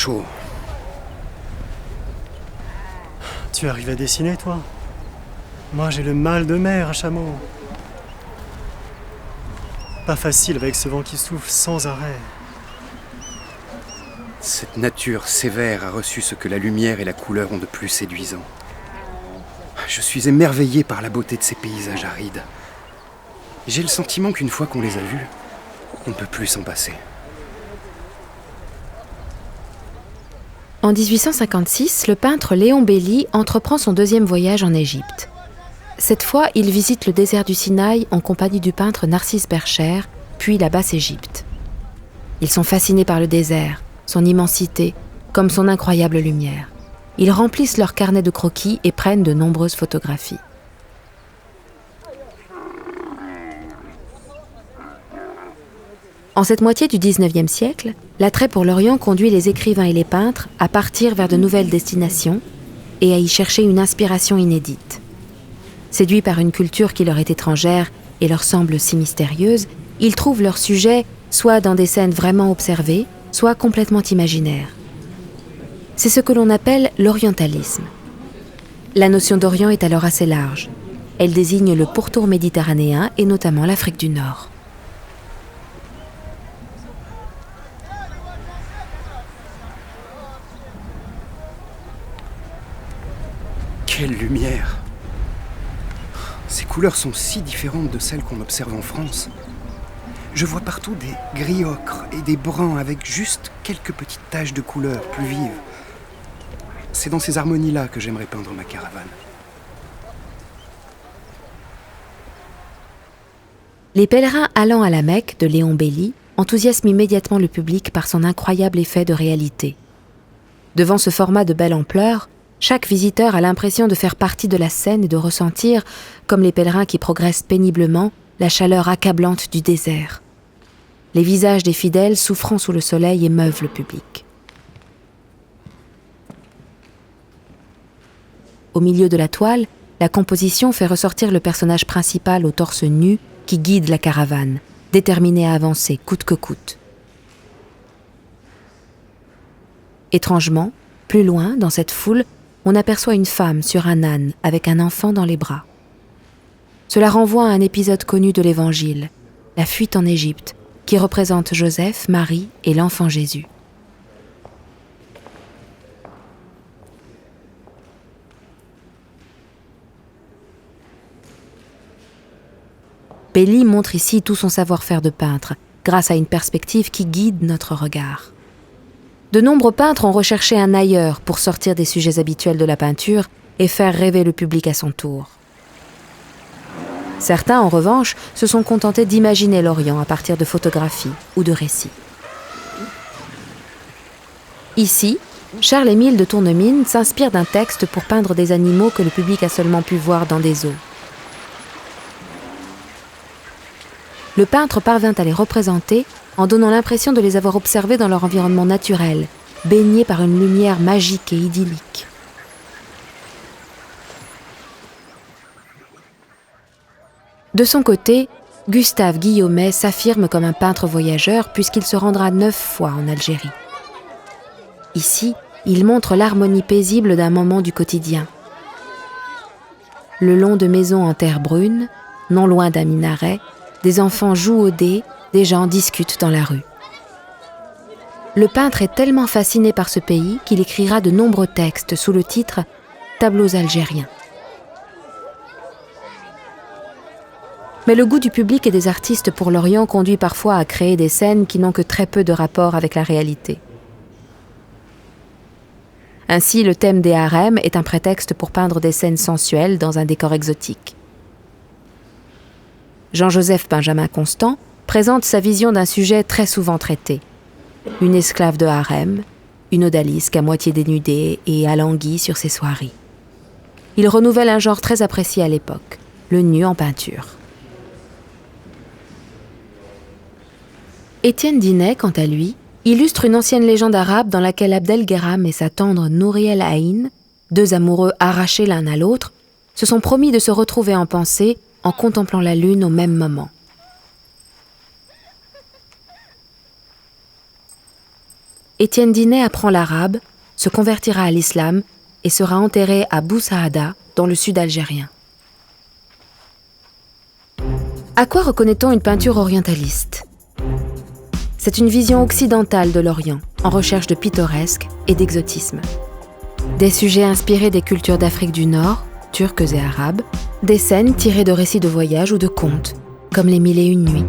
chaud. Tu arrives à dessiner, toi? Moi, j'ai le mal de mer à chameau. Pas facile avec ce vent qui souffle sans arrêt. Cette nature sévère a reçu ce que la lumière et la couleur ont de plus séduisant. Je suis émerveillé par la beauté de ces paysages arides. J'ai le sentiment qu'une fois qu'on les a vus, on ne peut plus s'en passer. En 1856, le peintre Léon Belly entreprend son deuxième voyage en Égypte. Cette fois, il visite le désert du Sinaï en compagnie du peintre Narcisse Bercher, puis la Basse-Égypte. Ils sont fascinés par le désert, son immensité, comme son incroyable lumière. Ils remplissent leur carnet de croquis et prennent de nombreuses photographies. En cette moitié du XIXe siècle, l'attrait pour l'Orient conduit les écrivains et les peintres à partir vers de nouvelles destinations et à y chercher une inspiration inédite. Séduits par une culture qui leur est étrangère et leur semble si mystérieuse, ils trouvent leur sujet soit dans des scènes vraiment observées, soit complètement imaginaires. C'est ce que l'on appelle l'orientalisme. La notion d'Orient est alors assez large. Elle désigne le pourtour méditerranéen et notamment l'Afrique du Nord. Quelle lumière! Ces couleurs sont si différentes de celles qu'on observe en France. Je vois partout des gris ocre et des bruns avec juste quelques petites taches de couleurs plus vives. C'est dans ces harmonies-là que j'aimerais peindre ma caravane. Les pèlerins allant à la Mecque de Léon Belly enthousiasment immédiatement le public par son incroyable effet de réalité. Devant ce format de belle ampleur, chaque visiteur a l'impression de faire partie de la scène et de ressentir, comme les pèlerins qui progressent péniblement, la chaleur accablante du désert. Les visages des fidèles souffrant sous le soleil émeuvent le public. Au milieu de la toile, la composition fait ressortir le personnage principal au torse nu qui guide la caravane, déterminé à avancer coûte que coûte. Étrangement, plus loin, dans cette foule, on aperçoit une femme sur un âne avec un enfant dans les bras. Cela renvoie à un épisode connu de l'Évangile, la fuite en Égypte, qui représente Joseph, Marie et l'enfant Jésus. Belly montre ici tout son savoir-faire de peintre, grâce à une perspective qui guide notre regard. De nombreux peintres ont recherché un ailleurs pour sortir des sujets habituels de la peinture et faire rêver le public à son tour. Certains, en revanche, se sont contentés d'imaginer l'Orient à partir de photographies ou de récits. Ici, Charles-Émile de Tournemine s'inspire d'un texte pour peindre des animaux que le public a seulement pu voir dans des zoos. Le peintre parvint à les représenter en donnant l'impression de les avoir observés dans leur environnement naturel, baignés par une lumière magique et idyllique. De son côté, Gustave Guillaumet s'affirme comme un peintre voyageur puisqu'il se rendra 9 fois en Algérie. Ici, il montre l'harmonie paisible d'un moment du quotidien. Le long de maisons en terre brune, non loin d'un minaret, des enfants jouent au dé, des gens discutent dans la rue. Le peintre est tellement fasciné par ce pays qu'il écrira de nombreux textes sous le titre « Tableaux algériens ». Mais le goût du public et des artistes pour l'Orient conduit parfois à créer des scènes qui n'ont que très peu de rapport avec la réalité. Ainsi, le thème des harems est un prétexte pour peindre des scènes sensuelles dans un décor exotique. Jean-Joseph Benjamin Constant présente sa vision d'un sujet très souvent traité. Une esclave de harem, une odalisque à moitié dénudée et alanguie sur ses soieries. Il renouvelle un genre très apprécié à l'époque, le nu en peinture. Étienne Dinet, quant à lui, illustre une ancienne légende arabe dans laquelle Abdelgheram et sa tendre Nouriel Aïn, deux amoureux arrachés l'un à l'autre, se sont promis de se retrouver en pensée en contemplant la lune au même moment. Étienne Dinet apprend l'arabe, se convertira à l'islam et sera enterré à Bou Saada, dans le sud algérien. À quoi reconnaît-on une peinture orientaliste ? C'est une vision occidentale de l'Orient, en recherche de pittoresque et d'exotisme. Des sujets inspirés des cultures d'Afrique du Nord, turques et arabes, des scènes tirées de récits de voyage ou de contes, comme les 1001 nuits.